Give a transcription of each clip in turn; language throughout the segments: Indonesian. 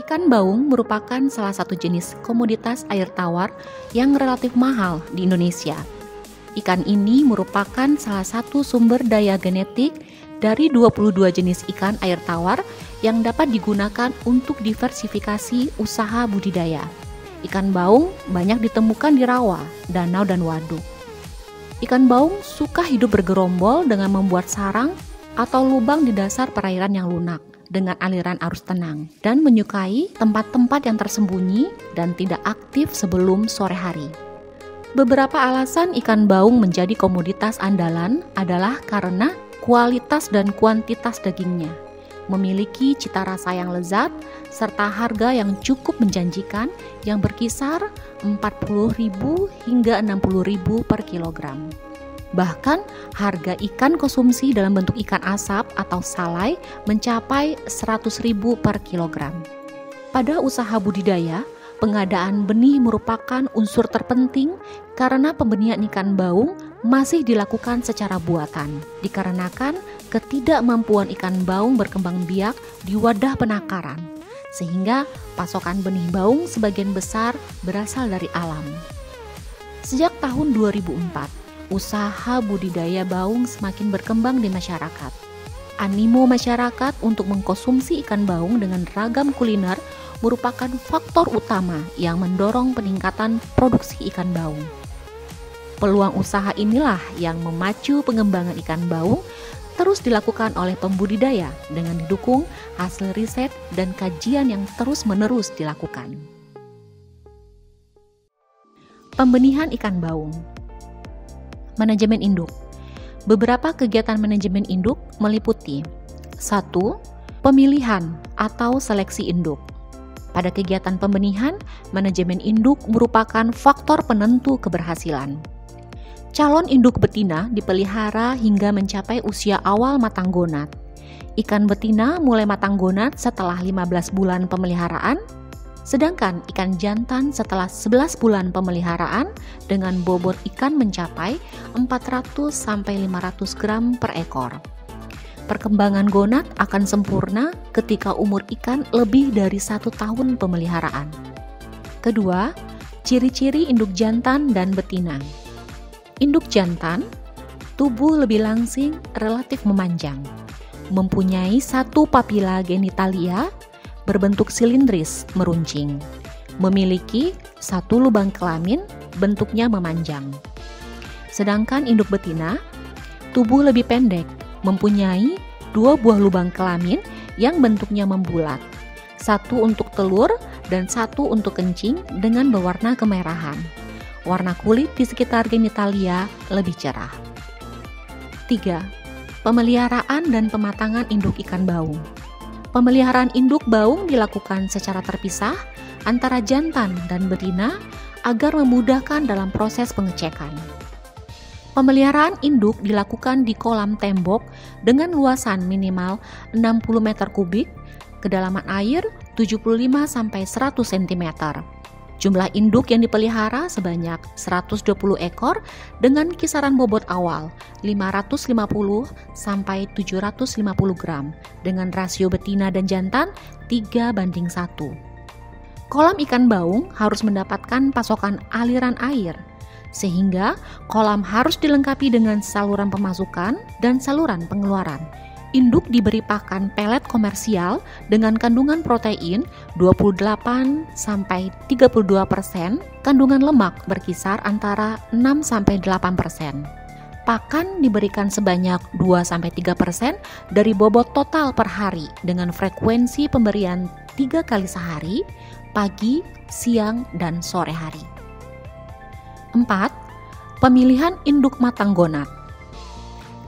Ikan baung merupakan salah satu jenis komoditas air tawar yang relatif mahal di Indonesia. Ikan ini merupakan salah satu sumber daya genetik dari 22 jenis ikan air tawar yang dapat digunakan untuk diversifikasi usaha budidaya. Ikan baung banyak ditemukan di rawa, danau, dan waduk. Ikan baung suka hidup bergerombol dengan membuat sarang atau lubang di dasar perairan yang lunak dengan aliran arus tenang, dan menyukai tempat-tempat yang tersembunyi dan tidak aktif sebelum sore hari. Beberapa alasan ikan baung menjadi komoditas andalan adalah karena kualitas dan kuantitas dagingnya, memiliki cita rasa yang lezat, serta harga yang cukup menjanjikan yang berkisar 40.000 hingga 60.000 per kilogram. Bahkan harga ikan konsumsi dalam bentuk ikan asap atau salai mencapai 100.000 per kilogram. Pada usaha budidaya, pengadaan benih merupakan unsur terpenting karena pembenihan ikan baung masih dilakukan secara buatan, dikarenakan ketidakmampuan ikan baung berkembang biak di wadah penakaran, sehingga pasokan benih baung sebagian besar berasal dari alam. Sejak tahun 2004, usaha budidaya baung semakin berkembang di masyarakat. Animo masyarakat untuk mengkonsumsi ikan baung dengan ragam kuliner merupakan faktor utama yang mendorong peningkatan produksi ikan baung. Peluang usaha inilah yang memacu pengembangan ikan baung terus dilakukan oleh pembudidaya dengan didukung hasil riset dan kajian yang terus-menerus dilakukan. Pembenihan ikan baung. Manajemen induk. Beberapa kegiatan manajemen induk meliputi 1. Pemilihan atau seleksi induk. Pada kegiatan pembenihan, manajemen induk merupakan faktor penentu keberhasilan. Calon induk betina dipelihara hingga mencapai usia awal matang gonat. Ikan betina mulai matang gonat setelah 15 bulan pemeliharaan, sedangkan ikan jantan setelah 11 bulan pemeliharaan dengan bobot ikan mencapai 400-500 gram per ekor. Perkembangan gonat akan sempurna ketika umur ikan lebih dari 1 tahun pemeliharaan. Kedua, ciri-ciri induk jantan dan betina. Induk jantan, tubuh lebih langsing, relatif memanjang, mempunyai 1 papila genitalia, berbentuk silindris meruncing, memiliki 1 lubang kelamin, bentuknya memanjang. Sedangkan induk betina, tubuh lebih pendek, mempunyai 2 buah lubang kelamin yang bentuknya membulat, 1 untuk telur dan 1 untuk kencing dengan berwarna kemerahan. Warna kulit di sekitar genitalia lebih cerah. 3. Pemeliharaan dan pematangan induk ikan baung. Pemeliharaan induk baung dilakukan secara terpisah antara jantan dan betina agar memudahkan dalam proses pengecekan. Pemeliharaan induk dilakukan di kolam tembok dengan luasan minimal 60 meter kubik, kedalaman air 75-100 cm. Jumlah induk yang dipelihara sebanyak 120 ekor dengan kisaran bobot awal 550-750 gram dengan rasio betina dan jantan 3:1. Kolam ikan baung harus mendapatkan pasokan aliran air, sehingga kolam harus dilengkapi dengan saluran pemasukan dan saluran pengeluaran. Induk diberi pakan pelet komersial dengan kandungan protein 28-32%, kandungan lemak berkisar antara 6-8%. Pakan diberikan sebanyak 2-3% dari bobot total per hari dengan frekuensi pemberian 3 kali sehari, pagi, siang, dan sore hari. 4. Pemilihan induk matang gonat.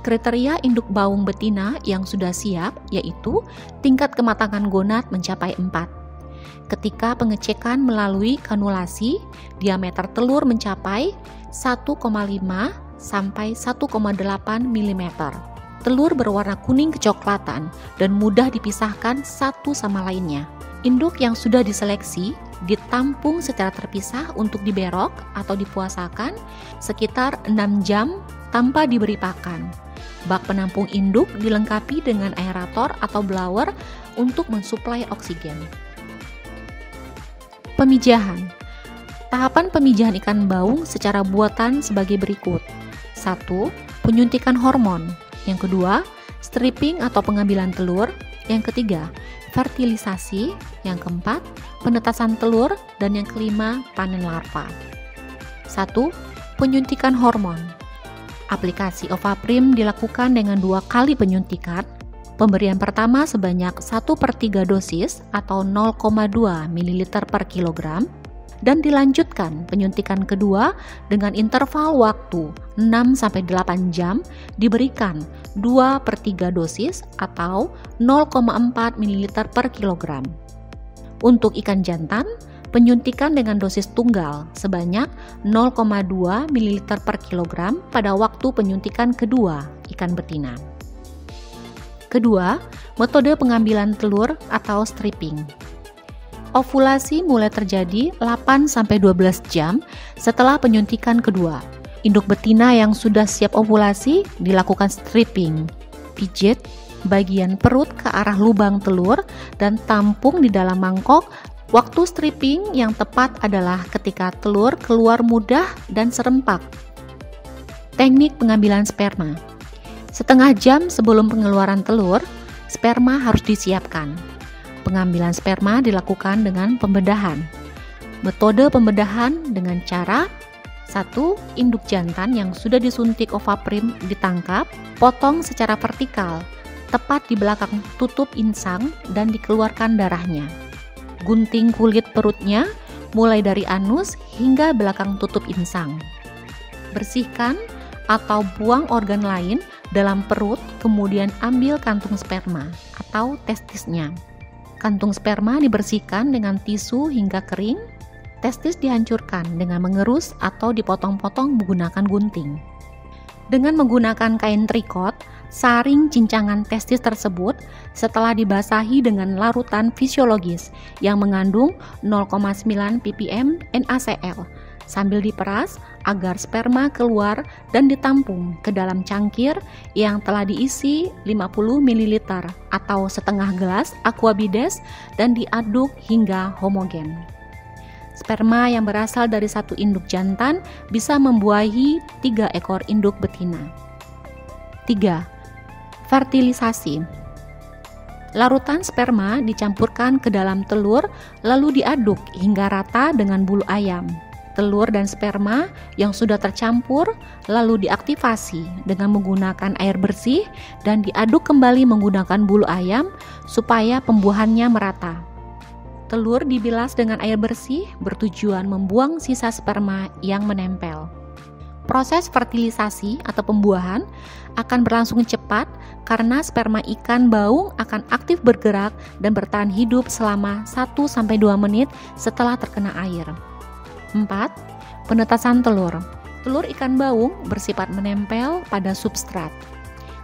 Kriteria induk baung betina yang sudah siap yaitu tingkat kematangan gonat mencapai 4. Ketika pengecekan melalui kanulasi, diameter telur mencapai 1,5 sampai 1,8 mm. Telur berwarna kuning kecoklatan dan mudah dipisahkan satu sama lainnya. Induk yang sudah diseleksi ditampung secara terpisah untuk diberok atau dipuasakan sekitar 6 jam tanpa diberi pakan. Bak penampung induk dilengkapi dengan aerator atau blower untuk mensuplai oksigen. Pemijahan. Tahapan pemijahan ikan baung secara buatan sebagai berikut. 1. Penyuntikan hormon. Yang kedua, stripping atau pengambilan telur. Yang ketiga, fertilisasi. Yang keempat, penetasan telur. Dan yang kelima, panen larva. 1. Penyuntikan hormon. Aplikasi Ovaprim dilakukan dengan 2 kali penyuntikan. Pemberian pertama sebanyak 1/3 dosis atau 0,2 ml per kilogram. Dan dilanjutkan penyuntikan kedua dengan interval waktu 6-8 jam diberikan 2/3 dosis atau 0,4 ml per kilogram. Untuk ikan jantan, penyuntikan dengan dosis tunggal sebanyak 0,2 ml per kilogram pada waktu penyuntikan kedua ikan betina. Kedua, metode pengambilan telur atau stripping. Ovulasi mulai terjadi 8-12 jam setelah penyuntikan kedua. Induk betina yang sudah siap ovulasi dilakukan stripping, pijit bagian perut ke arah lubang telur dan tampung di dalam mangkok. Waktu stripping yang tepat adalah ketika telur keluar mudah dan serempak. Teknik pengambilan sperma. Setengah jam sebelum pengeluaran telur, sperma harus disiapkan. Pengambilan sperma dilakukan dengan pembedahan. Metode pembedahan dengan cara 1. Induk jantan yang sudah disuntik Ovaprim ditangkap, potong secara vertikal, tepat di belakang tutup insang dan dikeluarkan darahnya. Gunting kulit perutnya mulai dari anus hingga belakang tutup insang. Bersihkan atau buang organ lain dalam perut, kemudian ambil kantung sperma atau testisnya. Kantung sperma dibersihkan dengan tisu hingga kering. Testis dihancurkan dengan mengerus atau dipotong-potong menggunakan gunting. Dengan menggunakan kain trikot, saring cincangan testis tersebut setelah dibasahi dengan larutan fisiologis yang mengandung 0,9 ppm NaCl sambil diperas agar sperma keluar dan ditampung ke dalam cangkir yang telah diisi 50 ml atau setengah gelas aquabides dan diaduk hingga homogen. Sperma yang berasal dari 1 induk jantan bisa membuahi 3 ekor induk betina. 3. Fertilisasi. Larutan sperma dicampurkan ke dalam telur lalu diaduk hingga rata dengan bulu ayam. Telur dan sperma yang sudah tercampur lalu diaktifasi dengan menggunakan air bersih dan diaduk kembali menggunakan bulu ayam supaya pembuahannya merata. Telur dibilas dengan air bersih bertujuan membuang sisa sperma yang menempel. Proses fertilisasi atau pembuahan akan berlangsung cepat karena sperma ikan baung akan aktif bergerak dan bertahan hidup selama 1-2 menit setelah terkena air. 4. Penetasan telur. Telur ikan baung bersifat menempel pada substrat.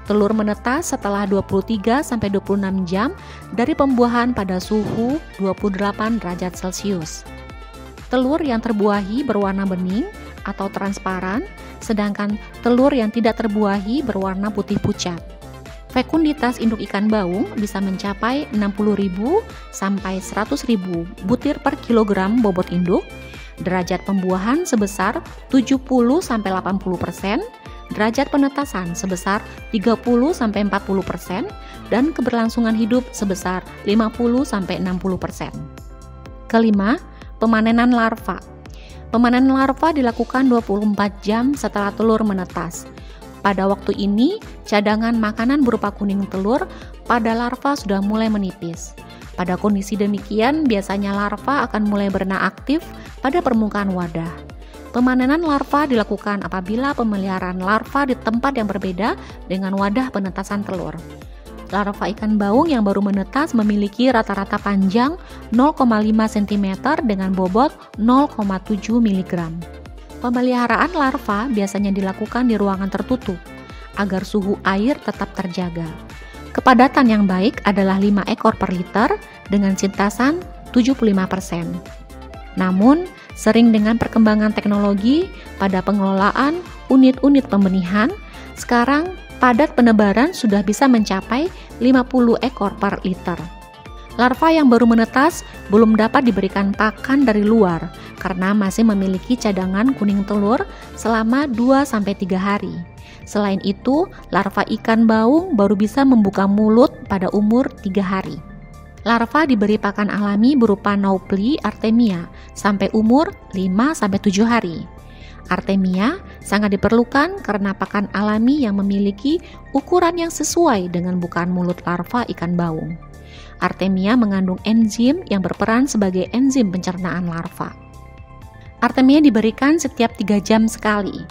Telur menetas setelah 23-26 jam dari pembuahan pada suhu 28 derajat Celcius. Telur yang terbuahi berwarna bening atau transparan, sedangkan telur yang tidak terbuahi berwarna putih pucat. Fekunditas induk ikan baung bisa mencapai 60.000 sampai 100.000 butir per kilogram bobot induk. Derajat pembuahan sebesar 70-80%, derajat penetasan sebesar 30-40%, dan keberlangsungan hidup sebesar 50-60%. Kelima, pemanenan larva. Pemanenan larva dilakukan 24 jam setelah telur menetas. Pada waktu ini, cadangan makanan berupa kuning telur pada larva sudah mulai menipis. Pada kondisi demikian, biasanya larva akan mulai berenang aktif pada permukaan wadah. Pemanenan larva dilakukan apabila pemeliharaan larva di tempat yang berbeda dengan wadah penetasan telur. Larva ikan baung yang baru menetas memiliki rata-rata panjang 0,5 cm dengan bobot 0,7 mg. Pemeliharaan larva biasanya dilakukan di ruangan tertutup agar suhu air tetap terjaga. Kepadatan yang baik adalah 5 ekor per liter dengan sintasan 75%. Namun, sering dengan perkembangan teknologi pada pengelolaan unit-unit pembenihan, sekarang padat penebaran sudah bisa mencapai 50 ekor per liter. Larva yang baru menetas belum dapat diberikan pakan dari luar karena masih memiliki cadangan kuning telur selama 2-3 hari. Selain itu, larva ikan baung baru bisa membuka mulut pada umur 3 hari. Larva diberi pakan alami berupa Naupli Artemia sampai umur 5-7 hari. Artemia sangat diperlukan karena pakan alami yang memiliki ukuran yang sesuai dengan bukaan mulut larva ikan baung. Artemia mengandung enzim yang berperan sebagai enzim pencernaan larva. Artemia diberikan setiap 3 jam sekali.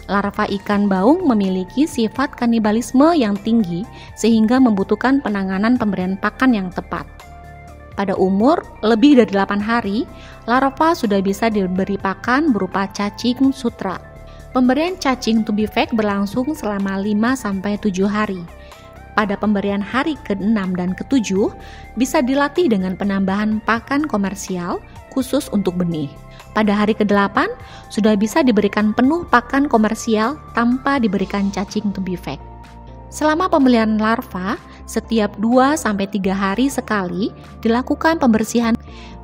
Larva ikan baung memiliki sifat kanibalisme yang tinggi sehingga membutuhkan penanganan pemberian pakan yang tepat. Pada umur lebih dari 8 hari, larva sudah bisa diberi pakan berupa cacing sutra. Pemberian cacing to be fed berlangsung selama 5-7 hari. Pada pemberian hari ke-6 dan ke-7 bisa dilatih dengan penambahan pakan komersial khusus untuk benih. Pada hari ke-8 sudah bisa diberikan penuh pakan komersial tanpa diberikan cacing to be fed. Selama pemeliharaan larva, setiap 2-3 hari sekali dilakukan pembersihan,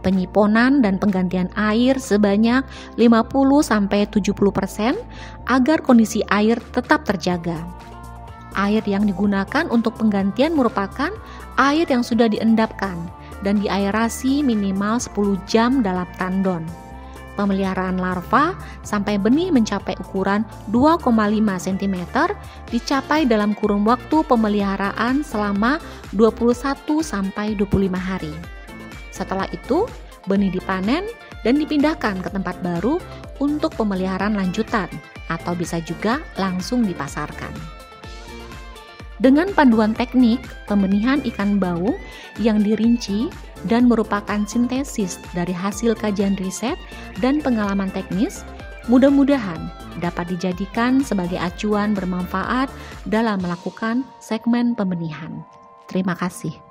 penyiponan dan penggantian air sebanyak 50-70% agar kondisi air tetap terjaga. Air yang digunakan untuk penggantian merupakan air yang sudah diendapkan dan diaerasi minimal 10 jam dalam tandon. Pemeliharaan larva sampai benih mencapai ukuran 2,5 cm dicapai dalam kurun waktu pemeliharaan selama 21-25 hari. Setelah itu, benih dipanen dan dipindahkan ke tempat baru untuk pemeliharaan lanjutan atau bisa juga langsung dipasarkan. Dengan panduan teknik pembenihan ikan baung yang dirinci dan merupakan sintesis dari hasil kajian riset dan pengalaman teknis, mudah-mudahan dapat dijadikan sebagai acuan bermanfaat dalam melakukan segmen pembenihan. Terima kasih.